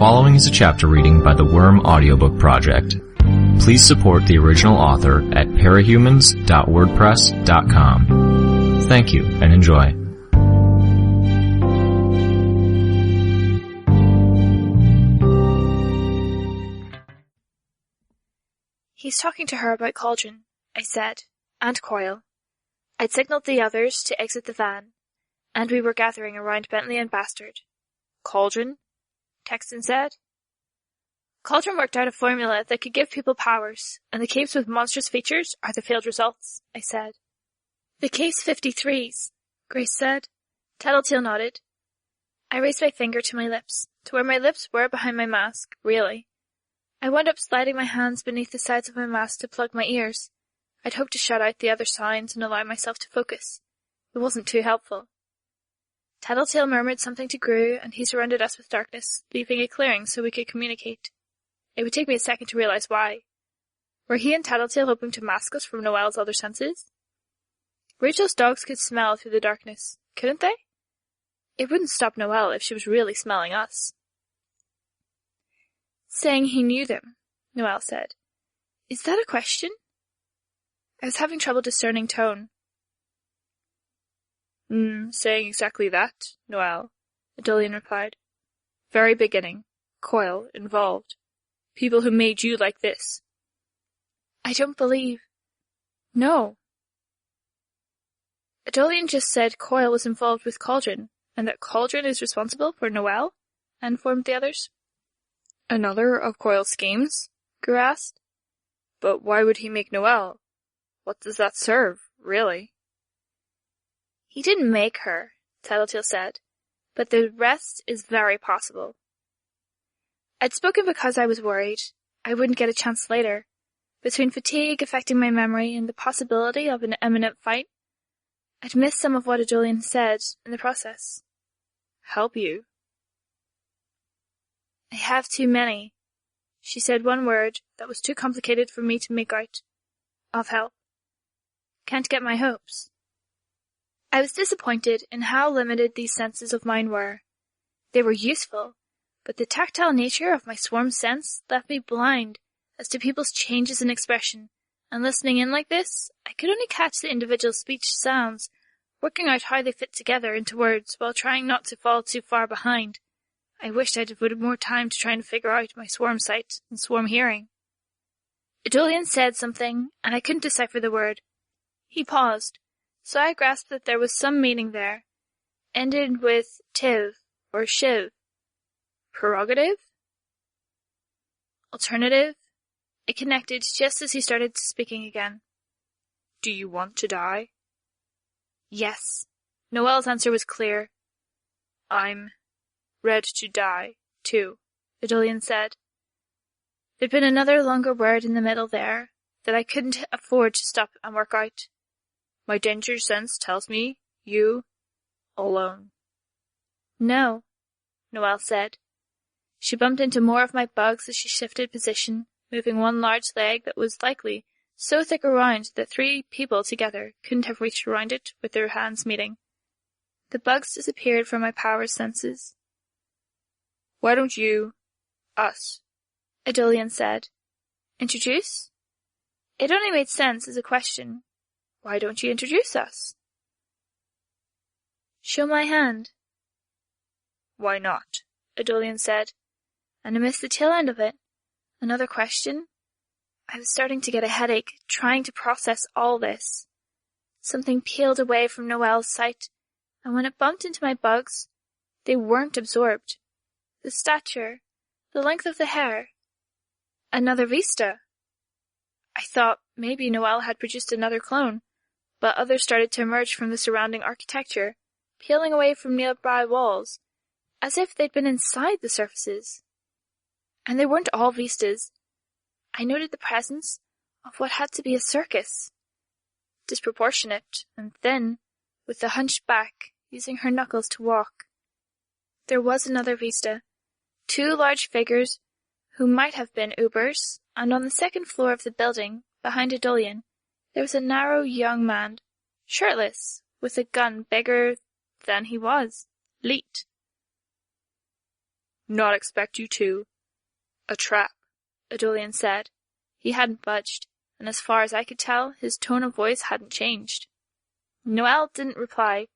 following is a chapter reading by the Worm Audiobook Project. Please support the original author at parahumans.wordpress.com. Thank you and enjoy. He's talking to her about Cauldron, I said, and Coil. I'd signalled the others to exit the van, and we were gathering around Bentley and Bastard. Cauldron? Texton said. Cauldron worked out a formula that could give people powers, and the caves with monstrous features are the failed results, I said. The cave's 53s, Grace said. Tattletale nodded. I raised my finger to my lips, to where my lips were behind my mask, really. I wound up sliding my hands beneath the sides of my mask to plug my ears. I'd hoped to shut out the other sounds and allow myself to focus. It wasn't too helpful. Tattletale murmured something to Gru, and he surrounded us with darkness, leaving a clearing so we could communicate. It would take me a second to realize why. Were he and Tattletale hoping to mask us from Noelle's other senses? Rachel's dogs could smell through the darkness, couldn't they? It wouldn't stop Noelle if she was really smelling us. Saying he knew them, Noelle said. Is that a question? I was having trouble discerning tone. Saying exactly that, Noelle, Adolian replied. Very beginning. Coil involved. People who made you like this. I don't believe. No. Adolian just said Coil was involved with Cauldron, and that Cauldron is responsible for Noelle, informed the others. Another of Coil's schemes? Gru asked. But why would he make Noelle? What does that serve, really? He didn't make her, Tattletale said, but the rest is very possible. I'd spoken because I was worried. I wouldn't get a chance later. Between fatigue affecting my memory and the possibility of an imminent fight, I'd missed some of what Adolian said in the process. Help you? I have too many. She said one word that was too complicated for me to make out. Of help. Can't get my hopes. I was disappointed in how limited these senses of mine were. They were useful, but the tactile nature of my swarm sense left me blind as to people's changes in expression, and listening in like this, I could only catch the individual speech sounds, working out how they fit together into words while trying not to fall too far behind. I wished I'd devoted more time to trying to figure out my swarm sight and swarm hearing. Adolian said something, and I couldn't decipher the word. He paused, so I grasped that there was some meaning there, ended with tiv or shiv. Prerogative? Alternative? It connected just as he started speaking again. Do you want to die? Yes. Noelle's answer was clear. I'm ready to die, too, Adolian said. There'd been another longer word in the middle there that I couldn't afford to stop and work out. My danger sense tells me you alone. No, Noelle said. She bumped into more of my bugs as she shifted position, moving one large leg that was likely so thick around that 3 people together couldn't have reached around it with their hands meeting. The bugs disappeared from my power senses. Why don't you, us, Adolian said. Introduce? It only made sense as a question. Why don't you introduce us? Show my hand. Why not? Adolian said, and I missed the tail end of it. Another question? I was starting to get a headache, trying to process all this. Something peeled away from Noelle's sight, and when it bumped into my bugs, they weren't absorbed. The stature, the length of the hair. Another vista. I thought maybe Noelle had produced another clone, but others started to emerge from the surrounding architecture, peeling away from nearby walls, as if they'd been inside the surfaces. And they weren't all vistas. I noted the presence of what had to be a circus. Disproportionate and thin, with the hunched back, using her knuckles to walk. There was another vista. 2 large figures, who might have been Ubers, and on the second floor of the building, behind Adolian, there was a narrow young man, shirtless, with a gun bigger than he was, Leet. Not expect you to. A trap, Adolian said. He hadn't budged, and as far as I could tell, his tone of voice hadn't changed. Noelle didn't reply.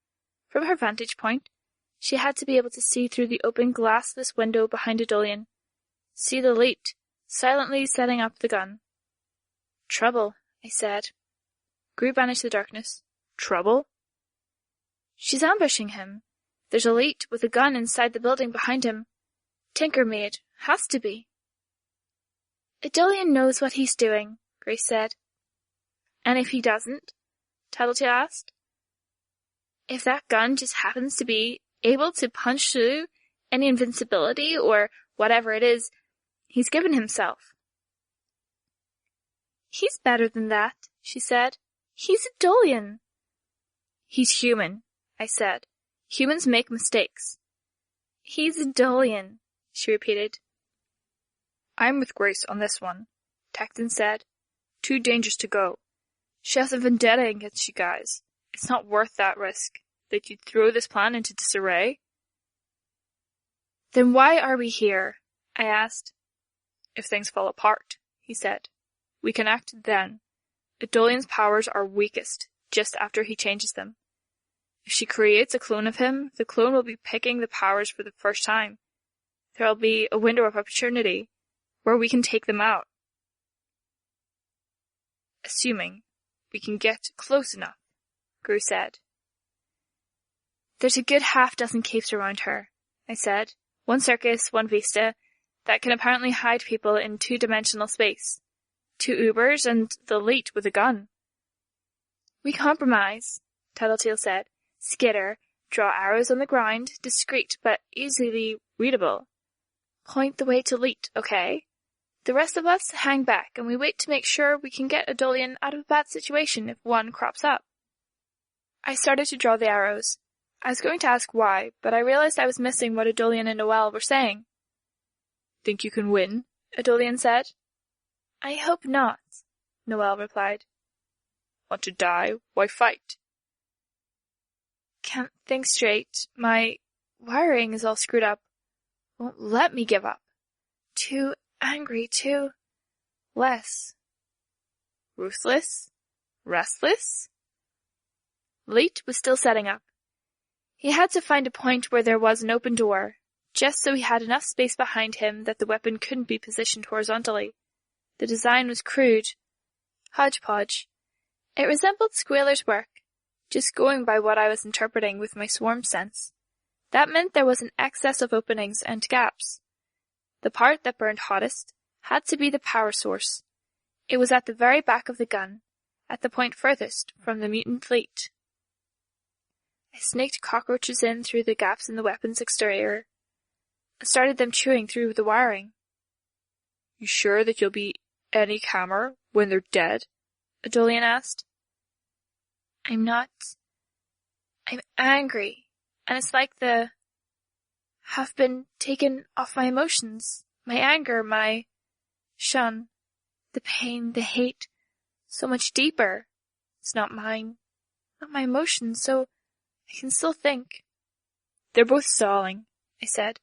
From her vantage point, she had to be able to see through the open glassless window behind Adolian, see the Leet silently setting up the gun. Trouble, I said. Grew banished the darkness. Trouble? She's ambushing him. There's a Leet with a gun inside the building behind him. Tinker maid. Has to be. Adolian knows what he's doing, Grace said. And if he doesn't? Tattletale asked. If that gun just happens to be able to punch through any invincibility or whatever it is he's given himself. He's better than that, she said. He's Adolian. He's human, I said. Humans make mistakes. He's Adolian, she repeated. I'm with Grace on this one, Tecton said. Too dangerous to go. She has a vendetta against you guys. It's not worth that risk, that you'd throw this plan into disarray. Then why are we here? I asked. If things fall apart, he said. We can act then. Adolian's powers are weakest, just after he changes them. If she creates a clone of him, the clone will be picking the powers for the first time. There'll be a window of opportunity where we can take them out. Assuming we can get close enough, Gru said. There's a good half-dozen caves around her, I said. One circus, one vista, that can apparently hide people in two-dimensional space. 2 Ubers and the Leet with a gun. We compromise, Tattletale said. Skitter, draw arrows on the ground, discreet but easily readable. Point the way to Leet, okay? The rest of us hang back and we wait to make sure we can get Adolian out of a bad situation if one crops up. I started to draw the arrows. I was going to ask why, but I realized I was missing what Adolian and Noelle were saying. Think you can win? Adolian said. I hope not, Noelle replied. Want to die? Why fight? Can't think straight. My wiring is all screwed up. Won't let me give up. Too angry, too less. Ruthless? Restless? Leet was still setting up. He had to find a point where there was an open door, just so he had enough space behind him that the weapon couldn't be positioned horizontally. The design was crude, hodgepodge. It resembled Squealer's work, just going by what I was interpreting with my swarm sense. That meant there was an excess of openings and gaps. The part that burned hottest had to be the power source. It was at the very back of the gun, at the point furthest from the mutant Leet. I snaked cockroaches in through the gaps in the weapon's exterior, and started them chewing through the wiring. You sure that you'll be any calmer when they're dead? Adolian asked. I'm not. I'm angry, and it's like have been taken off my emotions, my anger, my shun, the pain, the hate, so much deeper. It's not mine, not my emotions, so I can still think. They're both stalling, I said.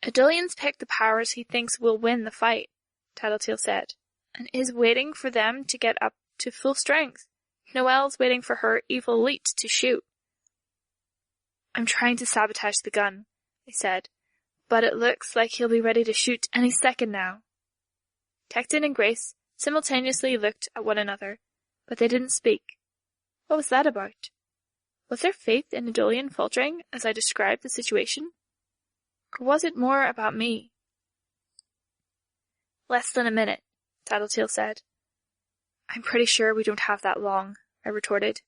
Adolian's picked the powers he thinks will win the fight, Tattletale said, and is waiting for them to get up to full strength. Noelle's waiting for her evil Leet to shoot. I'm trying to sabotage the gun, I said, but it looks like he'll be ready to shoot any second now. Tecton and Grace simultaneously looked at one another, but they didn't speak. What was that about? Was their faith in Adolian faltering as I described the situation? Or was it more about me? Less than a minute, Tattletale said. I'm pretty sure we don't have that long, I retorted.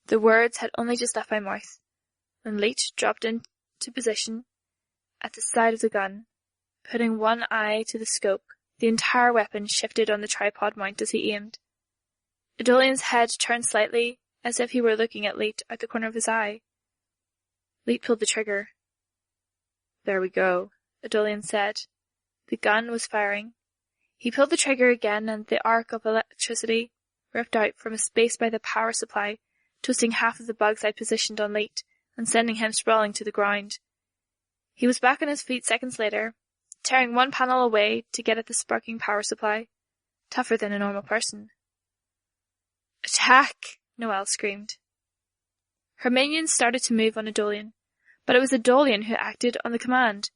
The words had only just left my mouth when Leet dropped into position at the side of the gun. Putting one eye to the scope, the entire weapon shifted on the tripod mount as he aimed. Adolian's head turned slightly, as if he were looking at Leet out the corner of his eye. Leet pulled the trigger. There we go, Adolian said. The gun was firing. He pulled the trigger again, and the arc of electricity ripped out from a space by the power supply, twisting half of the bugs I'd positioned on Leet, and sending him sprawling to the ground. He was back on his feet seconds later, tearing one panel away to get at the sparking power supply, tougher than a normal person. "Attack!" Noelle screamed. Her minions started to move on Adolian, but it was Adolian who acted on the command.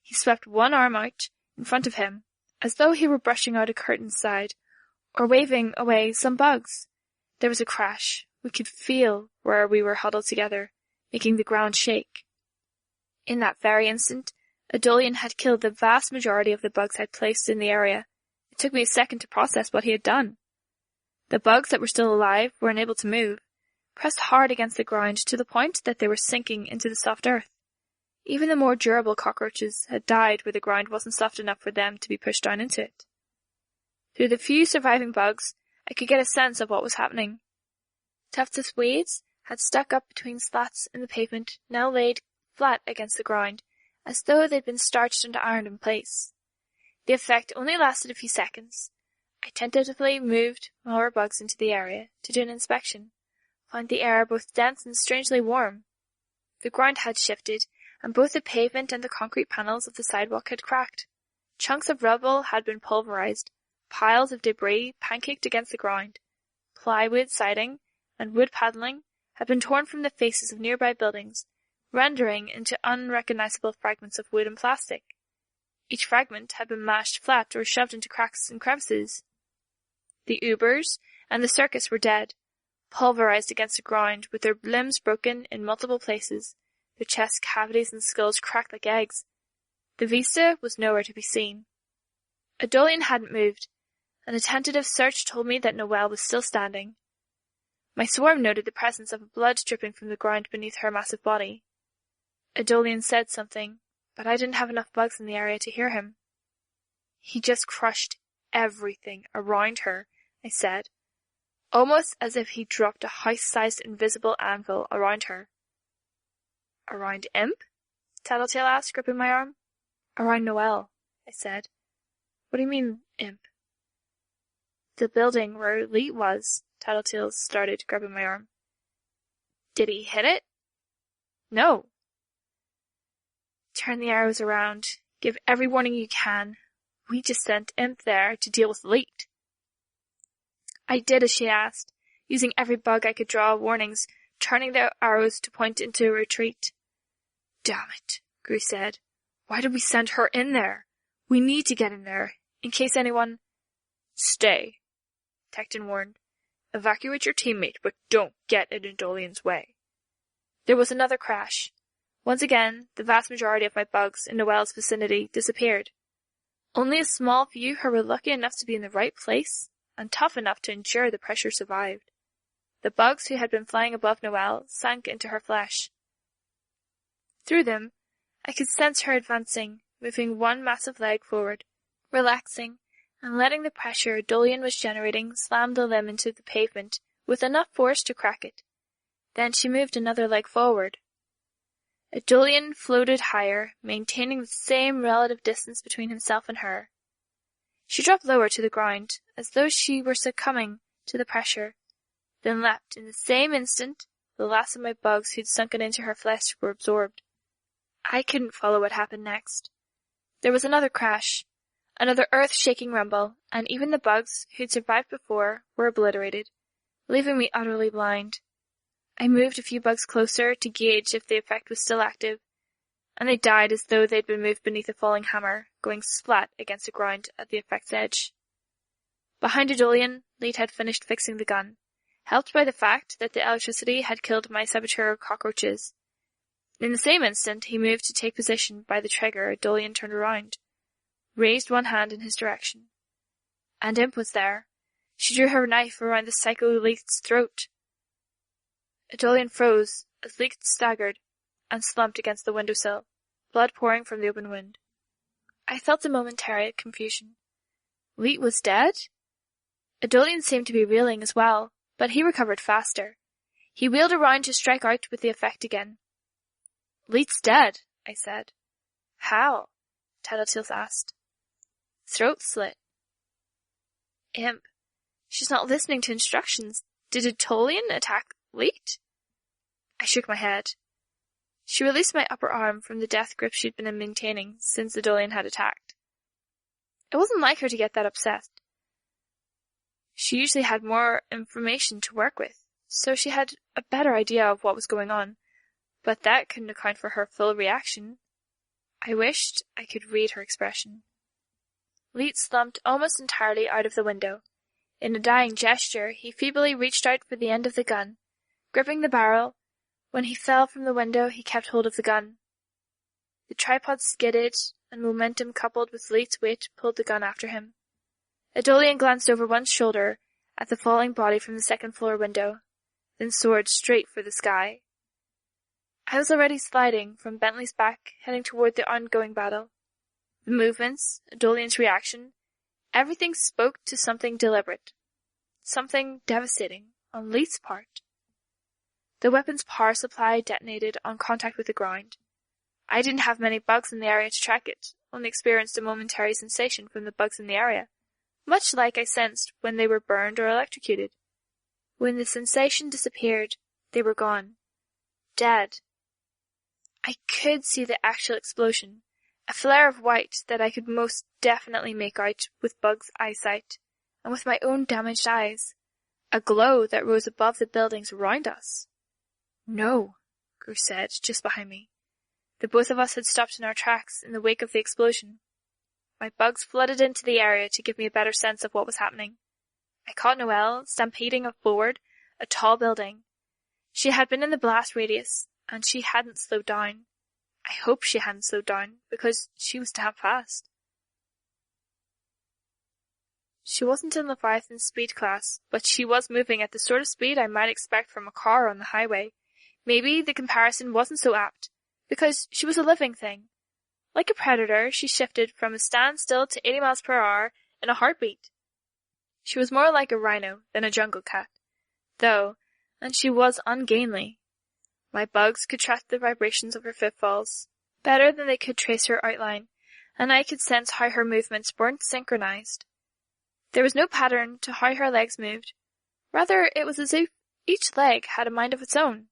He swept one arm out in front of him, as though he were brushing out a curtain's side, or waving away some bugs. There was a crash. We could feel where we were huddled together, making the ground shake. In that very instant, Adolian had killed the vast majority of the bugs I'd placed in the area. It took me a second to process what he had done. The bugs that were still alive were unable to move, pressed hard against the ground to the point that they were sinking into the soft earth. Even the more durable cockroaches had died where the ground wasn't soft enough for them to be pushed down into it. Through the few surviving bugs, I could get a sense of what was happening. Tufts of weeds had stuck up between slats in the pavement, now laid flat against the ground, as though they'd been starched and ironed in place. The effect only lasted a few seconds. I tentatively moved more bugs into the area to do an inspection, found the air both dense and strangely warm. The ground had shifted, and both the pavement and the concrete panels of the sidewalk had cracked. Chunks of rubble had been pulverized, piles of debris pancaked against the ground. Plywood siding and wood paneling had been torn from the faces of nearby buildings, rendering into unrecognizable fragments of wood and plastic. Each fragment had been mashed flat or shoved into cracks and crevices. The Ubers and the circus were dead, pulverized against the ground, with their limbs broken in multiple places, their chest cavities and skulls cracked like eggs. The vista was nowhere to be seen. Adolian hadn't moved, and a tentative search told me that Noelle was still standing. My swarm noted the presence of blood dripping from the ground beneath her massive body. Adolian said something, but I didn't have enough bugs in the area to hear him. "He just crushed everything around her," I said, almost as if he dropped a house-sized invisible anvil around her. "Around Imp?" Tattletale asked, gripping my arm. "Around Noelle," I said. "What do you mean, Imp?" "The building where Leet was," Tattletale started, grabbing my arm. "Did he hit it?" "No." "Turn the arrows around. Give every warning you can. We just sent Imp there to deal with Leet." I did as she asked, using every bug I could draw warnings, turning the arrows to point into a retreat. "Damn it," Gru said. "Why did we send her in there? We need to get in there, in case anyone—" "Stay," Tecton warned. "Evacuate your teammate, but don't get in Adolian's way." There was another crash. Once again, the vast majority of my bugs in Noelle's vicinity disappeared. Only a small few who were lucky enough to be in the right place and tough enough to endure the pressure survived. The bugs who had been flying above Noelle sank into her flesh. Through them, I could sense her advancing, moving one massive leg forward, relaxing, and letting the pressure Adolian was generating slam the limb into the pavement with enough force to crack it. Then she moved another leg forward. Adolian floated higher, maintaining the same relative distance between himself and her. She dropped lower to the ground, as though she were succumbing to the pressure, then leapt in the same instant. The last of my bugs who'd sunken into her flesh were absorbed. I couldn't follow what happened next. There was another crash, another earth-shaking rumble, and even the bugs who'd survived before were obliterated, leaving me utterly blind. I moved a few bugs closer to gauge if the effect was still active, and they died as though they'd been moved beneath a falling hammer, going splat against the ground at the effect's edge. Behind Adolian, Leet had finished fixing the gun, helped by the fact that the electricity had killed my saboteur cockroaches. In the same instant, he moved to take position by the trigger. Adolian turned around, raised one hand in his direction. And Imp was there. She drew her knife around the psycho Leet's throat. Adolian froze as Leet staggered and slumped against the windowsill, blood pouring from the open wound. I felt a momentary confusion. Leet was dead? Adolian seemed to be reeling as well, but he recovered faster. He wheeled around to strike out with the effect again. "Leet's dead," I said. "How?" Tattletale asked. "Throat slit." "Imp, she's not listening to instructions. Did Adolian attack Leet?" I shook my head. She released my upper arm from the death grip she'd been maintaining since the Dolian had attacked. It wasn't like her to get that upset. She usually had more information to work with, so she had a better idea of what was going on, but that couldn't account for her full reaction. I wished I could read her expression. Leet slumped almost entirely out of the window. In a dying gesture, he feebly reached out for the end of the gun, gripping the barrel. When he fell from the window, he kept hold of the gun. The tripod skidded, and momentum coupled with Leet's weight pulled the gun after him. Adolian glanced over one shoulder at the falling body from the second-floor window, then soared straight for the sky. I was already sliding from Bentley's back, heading toward the ongoing battle. The movements, Adolian's reaction, everything spoke to something deliberate, something devastating on Leet's part. The weapon's power supply detonated on contact with the ground. I didn't have many bugs in the area to track it, only experienced a momentary sensation from the bugs in the area, much like I sensed when they were burned or electrocuted. When the sensation disappeared, they were gone. Dead. I could see the actual explosion, a flare of white that I could most definitely make out with Bug's eyesight, and with my own damaged eyes, a glow that rose above the buildings around us. No, Gru said, just behind me. The both of us had stopped in our tracks in the wake of the explosion. My bugs flooded into the area to give me a better sense of what was happening. I caught Noelle stampeding forward a tall building. She had been in the blast radius, and she hadn't slowed down. I hope she hadn't slowed down, because she was damn fast. She wasn't in Leviathan's speed class, but she was moving at the sort of speed I might expect from a car on the highway. Maybe the comparison wasn't so apt, because she was a living thing. Like a predator, she shifted from a standstill to 80 miles per hour in a heartbeat. She was more like a rhino than a jungle cat, though, and she was ungainly. My bugs could track the vibrations of her footfalls better than they could trace her outline, and I could sense how her movements weren't synchronized. There was no pattern to how her legs moved. Rather, it was as if each leg had a mind of its own.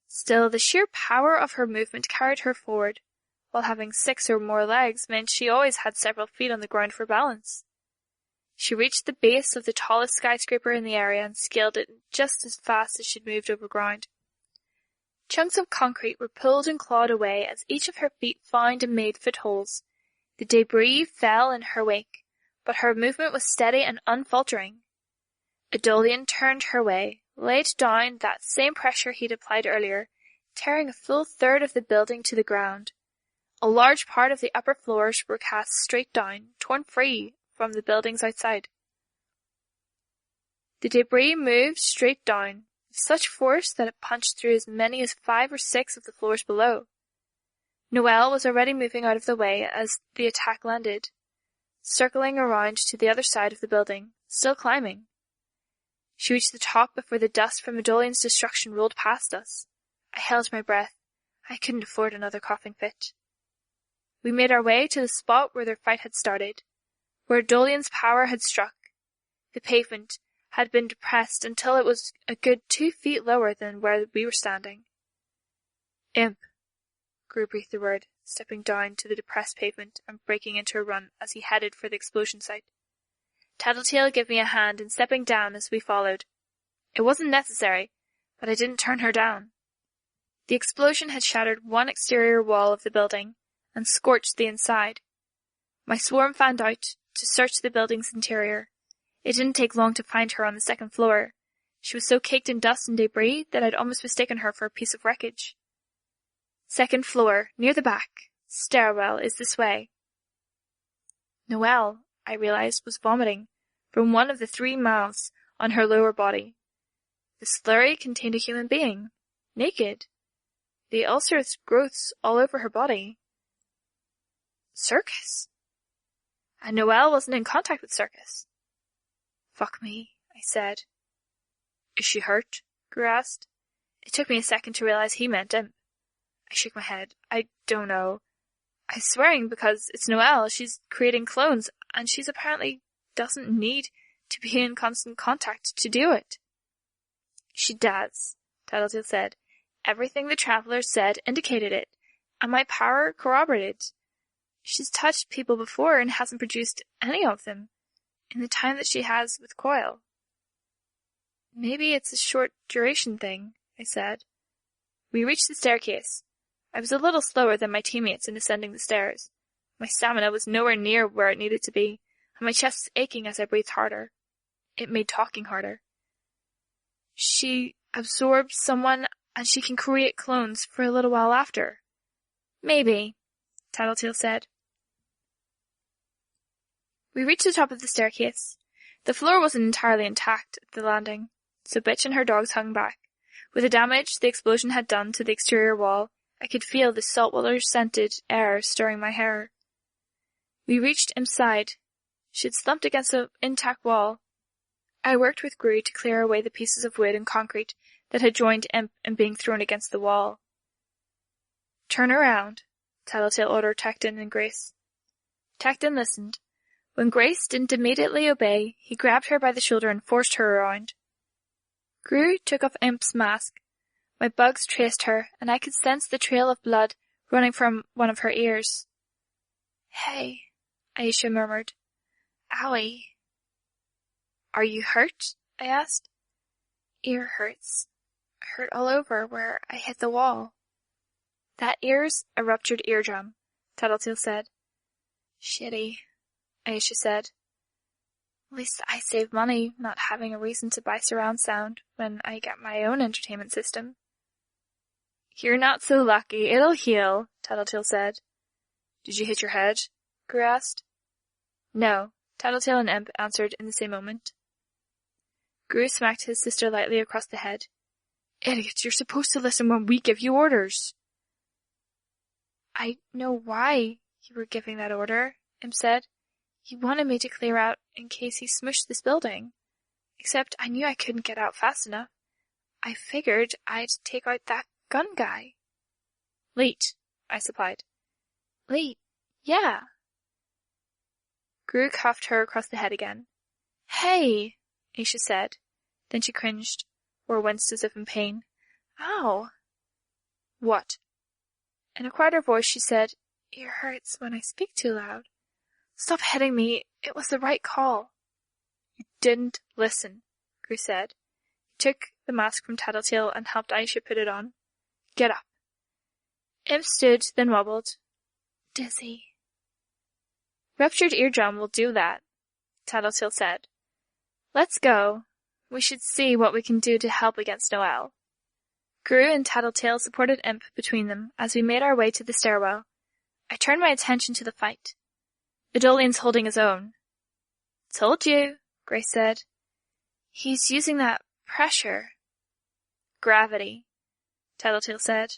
Still, the sheer power of her movement carried her forward, while having 6 or more legs meant she always had several feet on the ground for balance. She reached the base of the tallest skyscraper in the area and scaled it just as fast as she'd moved over ground. Chunks of concrete were pulled and clawed away as each of her feet found and made footholds. The debris fell in her wake, but her movement was steady and unfaltering. Adolian turned her way, laid down that same pressure he'd applied earlier, tearing a full third of the building to the ground. A large part of the upper floors were cast straight down, torn free from the buildings outside. The debris moved straight down, with such force that it punched through as many as 5 or 6 of the floors below. Noelle was already moving out of the way as the attack landed, circling around to the other side of the building, still climbing. She reached the top before the dust from Adolian's destruction rolled past us. I held my breath. I couldn't afford another coughing fit. We made our way to the spot where their fight had started, where Adolian's power had struck. The pavement had been depressed until it was a good 2 feet lower than where we were standing. Imp, Gru breathed the word, stepping down to the depressed pavement and breaking into a run as he headed for the explosion site. Tattletale gave me a hand in stepping down as we followed. It wasn't necessary, but I didn't turn her down. The explosion had shattered one exterior wall of the building and scorched the inside. My swarm fanned out to search the building's interior. It didn't take long to find her on the second floor. She was so caked in dust and debris that I'd almost mistaken her for a piece of wreckage. Second floor, near the back. Stairwell is this way. Noelle, I realized, was vomiting from one of the 3 mouths on her lower body. The slurry contained a human being, naked. The ulcerous growths all over her body. Circus? And Noelle wasn't in contact with Circus. Fuck me, I said. Is she hurt? Gru asked. It took me a second to realize he meant Imp. I shook my head. I don't know. I'm swearing because it's Noelle. She's creating clones, and she's apparently doesn't need to be in constant contact to do it. She does, Tattletale said. Everything the traveler said indicated it, and my power corroborated. She's touched people before and hasn't produced any of them in the time that she has with Coil. Maybe it's a short duration thing, I said. We reached the staircase. I was a little slower than my teammates in ascending the stairs. My stamina was nowhere near where it needed to be, and my chest was aching as I breathed harder. It made talking harder. She absorbs someone, and she can create clones for a little while after. Maybe, Tattletale said. We reached the top of the staircase. The floor wasn't entirely intact at the landing, so Bitch and her dogs hung back. With the damage the explosion had done to the exterior wall, I could feel the saltwater-scented air stirring my hair. We reached Imp's side. She had slumped against an intact wall. I worked with Gru to clear away the pieces of wood and concrete that had joined Imp and being thrown against the wall. "Turn around," Tattletale ordered Tecton and Grace. Tecton listened. When Grace didn't immediately obey, he grabbed her by the shoulder and forced her around. Gru took off Imp's mask. My bugs traced her, and I could sense the trail of blood running from one of her ears. "Hey," Aisha murmured. "Owie." "Are you hurt?" I asked. "Ear hurts. Hurt all over where I hit the wall." "That ear's a ruptured eardrum," Tattletale said. "Shitty," Aisha said. "At least I save money not having a reason to buy surround sound when I get my own entertainment system." "You're not so lucky. It'll heal," Tattletale said. "Did you hit your head?" Gru asked. "No," Tattletale and Imp answered in the same moment. Gru smacked his sister lightly across the head. "Idiots, you're supposed to listen when we give you orders." "I know why you were giving that order," Imp said. "He wanted me to clear out in case he smushed this building. Except I knew I couldn't get out fast enough. I figured I'd take out that gun guy." "Leet," I supplied. "Leet, yeah." Gru cuffed her across the head again. "Hey," Aisha said. Then she cringed, or winced as if in pain. "Ow." "What?" In a quieter voice she said, "Ear hurts when I speak too loud. Stop hitting me. It was the right call." "You didn't listen," Gru said. He took the mask from Tattletale and helped Aisha put it on. "Get up." Imp stood, then wobbled. "Dizzy." "Ruptured eardrum will do that," Tattletale said. "Let's go. We should see what we can do to help against Noelle." Gru and Tattletale supported Imp between them as we made our way to the stairwell. I turned my attention to the fight. Adolian's holding his own. "Told you," Grace said. "He's using that pressure." "Gravity," Tattletale said.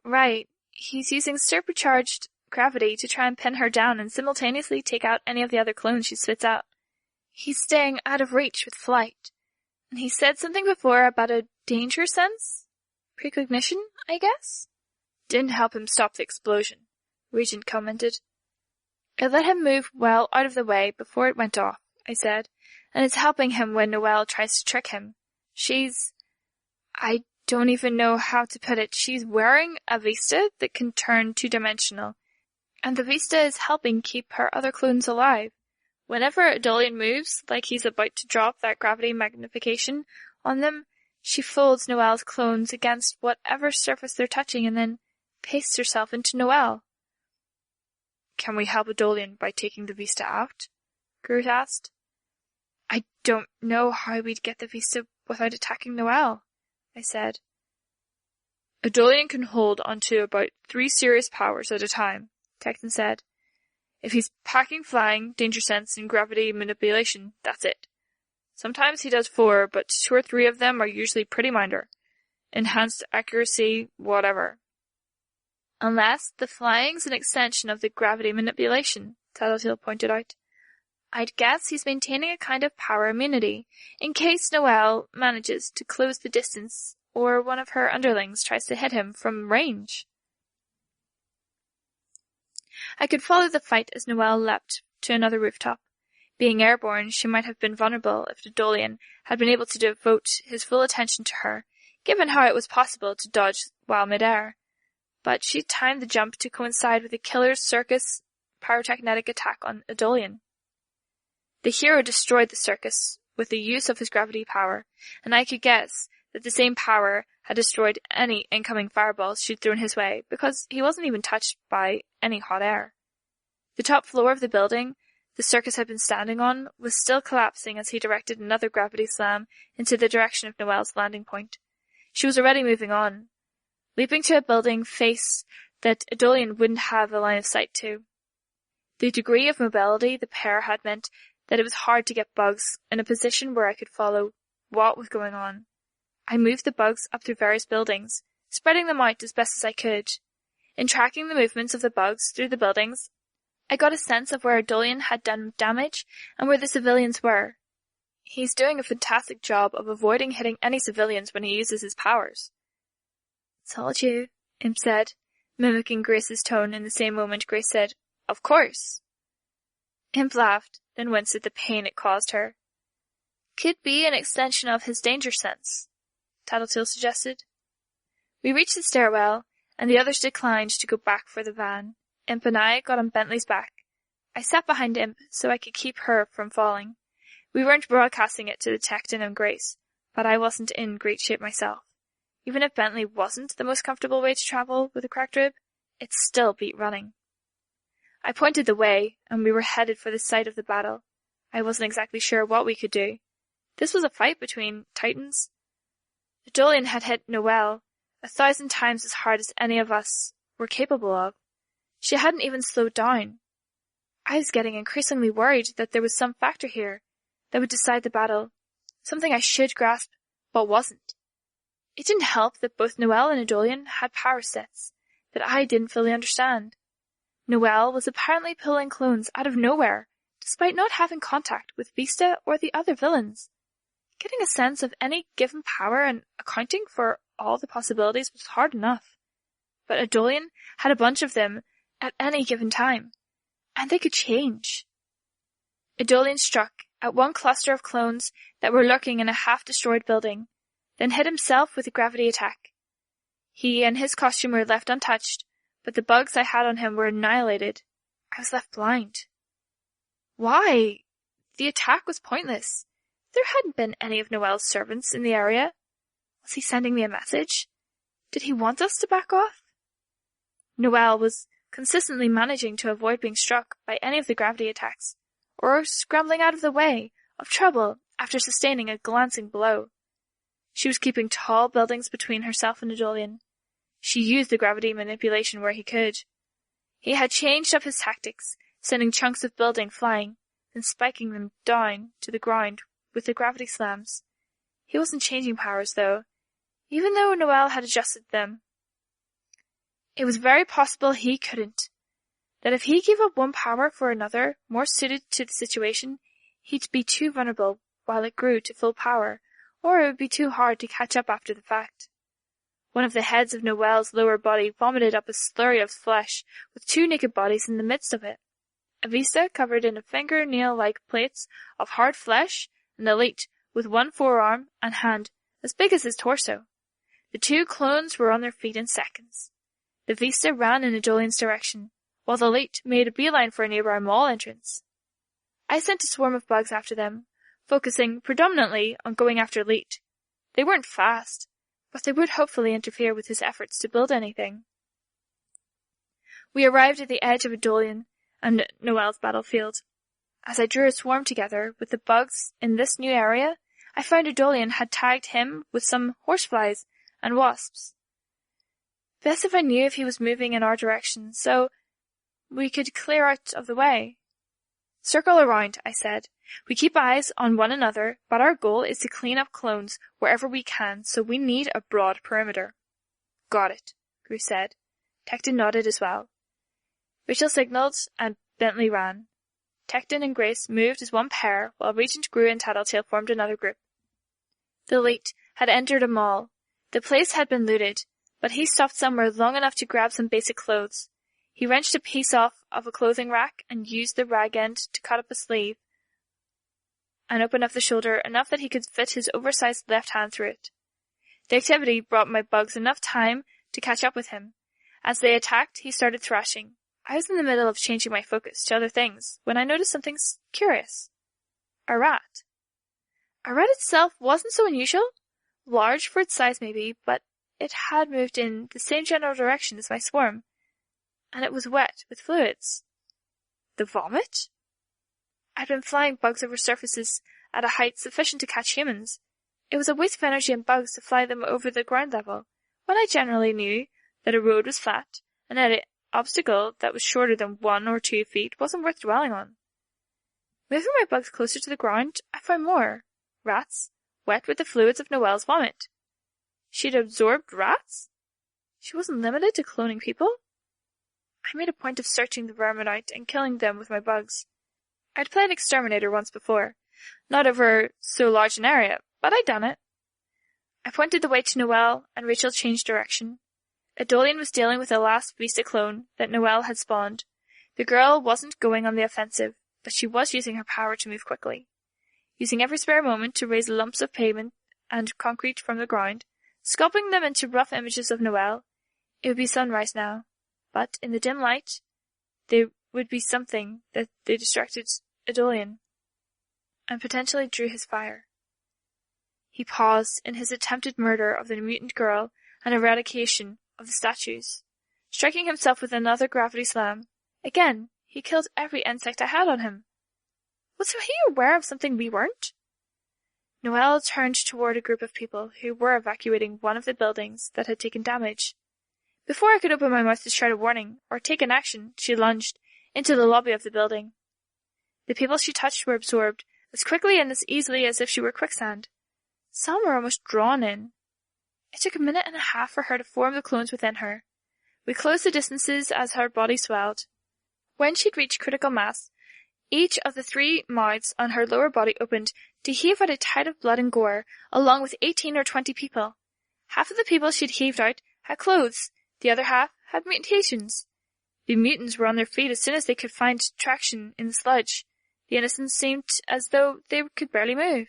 "Right. He's using supercharged gravity to try and pin her down and simultaneously take out any of the other clones she spits out. He's staying out of reach with flight. And he said something before about a danger sense? Precognition, I guess?" "Didn't help him stop the explosion," Regent commented. "It let him move well out of the way before it went off," I said, "and it's helping him when Noelle tries to trick him. I don't even know how to put it. She's wearing a Vista that can turn two-dimensional, and the Vista is helping keep her other clones alive. Whenever Adolian moves, like he's about to drop that gravity magnification on them, she folds Noelle's clones against whatever surface they're touching and then pastes herself into Noelle." "Can we help Adolian by taking the Vista out?" Gru asked. "I don't know how we'd get the Vista without attacking Noelle," I said. "Adolian can hold onto about 3 serious powers at a time," Tecton said. "If he's packing flying, danger sense, and gravity manipulation, that's it. Sometimes he does 4, but 2 or 3 of them are usually pretty minor. Enhanced accuracy, whatever." "Unless the flying's an extension of the gravity manipulation," Tattletale pointed out. "I'd guess he's maintaining a kind of power immunity, in case Noelle manages to close the distance or one of her underlings tries to hit him from range." I could follow the fight as Noelle leapt to another rooftop. Being airborne, she might have been vulnerable if Adolian had been able to devote his full attention to her, given how it was possible to dodge while midair. But she timed the jump to coincide with the killer's circus pyrotechnetic attack on Adolian. The hero destroyed the circus with the use of his gravity power, and I could guess that the same power had destroyed any incoming fireballs she'd thrown his way, because he wasn't even touched by any hot air. The top floor of the building the circus had been standing on was still collapsing as he directed another gravity slam into the direction of Noelle's landing point. She was already moving on, leaping to a building face that Adolian wouldn't have a line of sight to. The degree of mobility the pair had meant that it was hard to get bugs in a position where I could follow what was going on. I moved the bugs up through various buildings, spreading them out as best as I could. In tracking the movements of the bugs through the buildings, I got a sense of where Adolian had done damage and where the civilians were. He's doing a fantastic job of avoiding hitting any civilians when he uses his powers. "Told you," Imp said, mimicking Grace's tone in the same moment Grace said, "Of course." Imp laughed, then winced at the pain it caused her. "Could be an extension of his danger sense," Tattletale suggested. We reached the stairwell, and the others declined to go back for the van. Imp and I got on Bentley's back. I sat behind Imp so I could keep her from falling. We weren't broadcasting it to the Tecton and Grace, but I wasn't in great shape myself. Even if Bentley wasn't the most comfortable way to travel with a cracked rib, it still beat running. I pointed the way, and we were headed for the site of the battle. I wasn't exactly sure what we could do. This was a fight between titans. Adolian had hit Noelle 1,000 times as hard as any of us were capable of. She hadn't even slowed down. I was getting increasingly worried that there was some factor here that would decide the battle, something I should grasp, but wasn't. It didn't help that both Noelle and Adolian had power sets that I didn't fully understand. Noelle was apparently pulling clones out of nowhere, despite not having contact with Vista or the other villains. Getting a sense of any given power and accounting for all the possibilities was hard enough. But Adolian had a bunch of them at any given time, and they could change. Adolian struck at one cluster of clones that were lurking in a half-destroyed building, then hit himself with a gravity attack. He and his costume were left untouched, but the bugs I had on him were annihilated. I was left blind. Why? The attack was pointless. There hadn't been any of Noelle's servants in the area. Was he sending me a message? Did he want us to back off? Noelle was consistently managing to avoid being struck by any of the gravity attacks, or scrambling out of the way of trouble after sustaining a glancing blow. She was keeping tall buildings between herself and Adolian. She used the gravity manipulation where he could. He had changed up his tactics, sending chunks of building flying, then spiking them down to the ground with the gravity slams. He wasn't changing powers, though, even though Noelle had adjusted them. It was very possible he couldn't. That if he gave up one power for another, more suited to the situation, he'd be too vulnerable while it grew to full power, or it would be too hard to catch up after the fact. One of the heads of Noelle's lower body vomited up a slurry of flesh, with 2 naked bodies in the midst of it. Avista, covered in fingernail-like plates of hard flesh, and Elite, with one forearm and hand as big as his torso. The 2 clones were on their feet in seconds. The Vista ran in Adolian's direction, while the Elite made a beeline for a nearby mall entrance. I sent a swarm of bugs after them, focusing predominantly on going after Elite. They weren't fast, but they would hopefully interfere with his efforts to build anything. We arrived at the edge of Adolian and Noelle's battlefield. As I drew a swarm together with the bugs in this new area, I found Adolian had tagged him with some horseflies and wasps. Best if I knew if he was moving in our direction, so we could clear out of the way. "Circle around," I said. "We keep eyes on one another, but our goal is to clean up clones wherever we can, so we need a broad perimeter." "Got it," Gru said. Tecton nodded as well. Rachel signaled, and Bentley ran. Tecton and Grace moved as one pair, while Regent, Gru, and Tattletale formed another group. The Elite had entered a mall. The place had been looted, but he stopped somewhere long enough to grab some basic clothes. He wrenched a piece off of a clothing rack and used the rag end to cut up a sleeve and open up the shoulder enough that he could fit his oversized left hand through it. The activity brought my bugs enough time to catch up with him. As they attacked, he started thrashing. I was in the middle of changing my focus to other things when I noticed something curious. A rat. A rat itself wasn't so unusual. Large for its size maybe, but it had moved in the same general direction as my swarm, and it was wet with fluids. The vomit? I'd been flying bugs over surfaces at a height sufficient to catch humans. It was a waste of energy and bugs to fly them over the ground level, when I generally knew that a road was flat, and that an obstacle that was shorter than 1 or 2 feet wasn't worth dwelling on. Moving my bugs closer to the ground, I found more. Rats, wet with the fluids of Noelle's vomit. She'd absorbed rats? She wasn't limited to cloning people? I made a point of searching the vermin out and killing them with my bugs. I'd played exterminator once before, not over so large an area, but I'd done it. I pointed the way to Noelle, and Rachel changed direction. Adolian was dealing with the last Vista clone that Noelle had spawned. The girl wasn't going on the offensive, but she was using her power to move quickly. Using every spare moment to raise lumps of pavement and concrete from the ground, sculpting them into rough images of Noelle. It would be sunrise now, but in the dim light, they would be something that they distracted Adolian, and potentially drew his fire. He paused in his attempted murder of the mutant girl and eradication of the statues, striking himself with another gravity slam. Again, he killed every insect I had on him. Was he aware of something we weren't? Noelle turned toward a group of people who were evacuating one of the buildings that had taken damage. Before I could open my mouth to shout a warning or take an action, she lunged into the lobby of the building. The people she touched were absorbed as quickly and as easily as if she were quicksand. Some were almost drawn in. It took a minute and a half for her to form the clones within her. We closed the distances as her body swelled. When she'd reached critical mass, each of the 3 mouths on her lower body opened to heave out a tide of blood and gore, along with 18 or 20 people. Half of the people she'd heaved out had clothes, the other half had mutations. The mutants were on their feet as soon as they could find traction in the sludge. The innocents seemed as though they could barely move.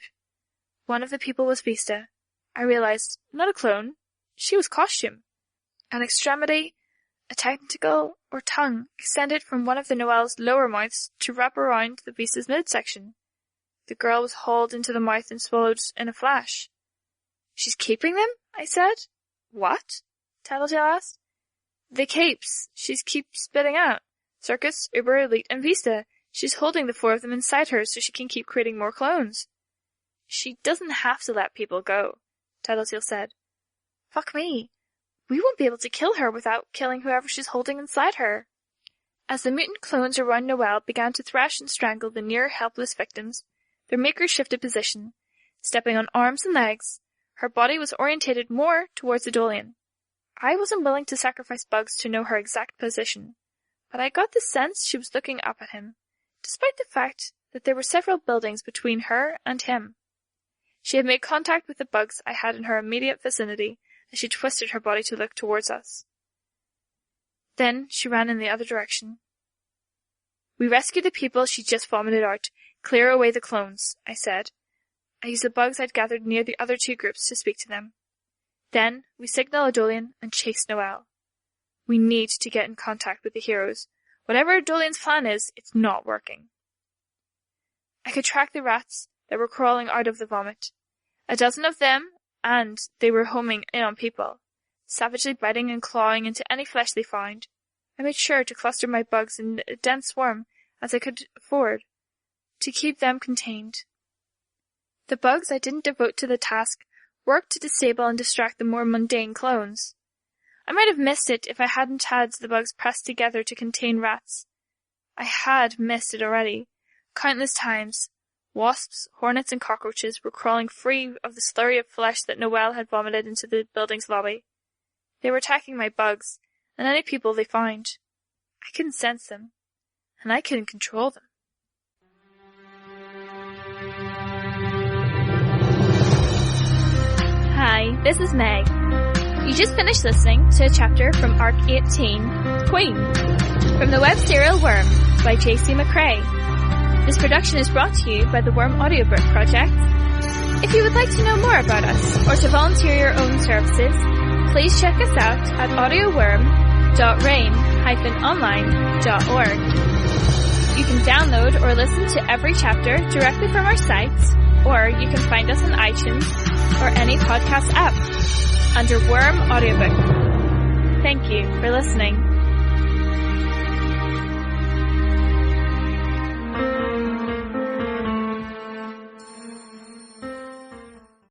One of the people was Vista. I realized, not a clone, she was costume. An extremity, a tentacle or tongue, extended from one of the Noelle's lower mouths to wrap around the Vista's midsection. The girl was hauled into the mouth and swallowed in a flash. She's keeping them? I said. What? Tattletale asked. The capes she keeps spitting out. Circus, Uber, Elite, and Vista. She's holding the 4 of them inside her so she can keep creating more clones. She doesn't have to let people go, Tattletale said. Fuck me. We won't be able to kill her without killing whoever she's holding inside her. As the mutant clones around Noelle began to thrash and strangle the near-helpless victims, their makers shifted position, stepping on arms and legs. Her body was orientated more towards Adolian. I wasn't willing to sacrifice bugs to know her exact position, but I got the sense she was looking up at him, despite the fact that there were several buildings between her and him. She had made contact with the bugs I had in her immediate vicinity as she twisted her body to look towards us. Then she ran in the other direction. We rescued the people she just vomited out. Clear away the clones, I said. I used the bugs I'd gathered near the other 2 groups to speak to them. Then we signal Adolian and chase Noelle. We need to get in contact with the heroes. Whatever Adolian's plan is, it's not working. I could track the rats that were crawling out of the vomit. A dozen of them, and they were homing in on people, savagely biting and clawing into any flesh they found. I made sure to cluster my bugs in a dense swarm as I could afford, to keep them contained. The bugs I didn't devote to the task worked to disable and distract the more mundane clones. I might have missed it if I hadn't had the bugs pressed together to contain rats. I had missed it already, countless times. Wasps, hornets, and cockroaches were crawling free of the slurry of flesh that Noelle had vomited into the building's lobby. They were attacking my bugs, and any people they found. I couldn't sense them, and I couldn't control them. Hi, this is Meg. You just finished listening to a chapter from Arc 18, Queen, from the web serial Worm by J.C. McCrae. This production is brought to you by the Worm Audiobook Project. If you would like to know more about us or to volunteer your own services, please check us out at audioworm.rain-online.org. You can download or listen to every chapter directly from our site, or you can find us on iTunes or any podcast app under Worm Audiobook. Thank you for listening.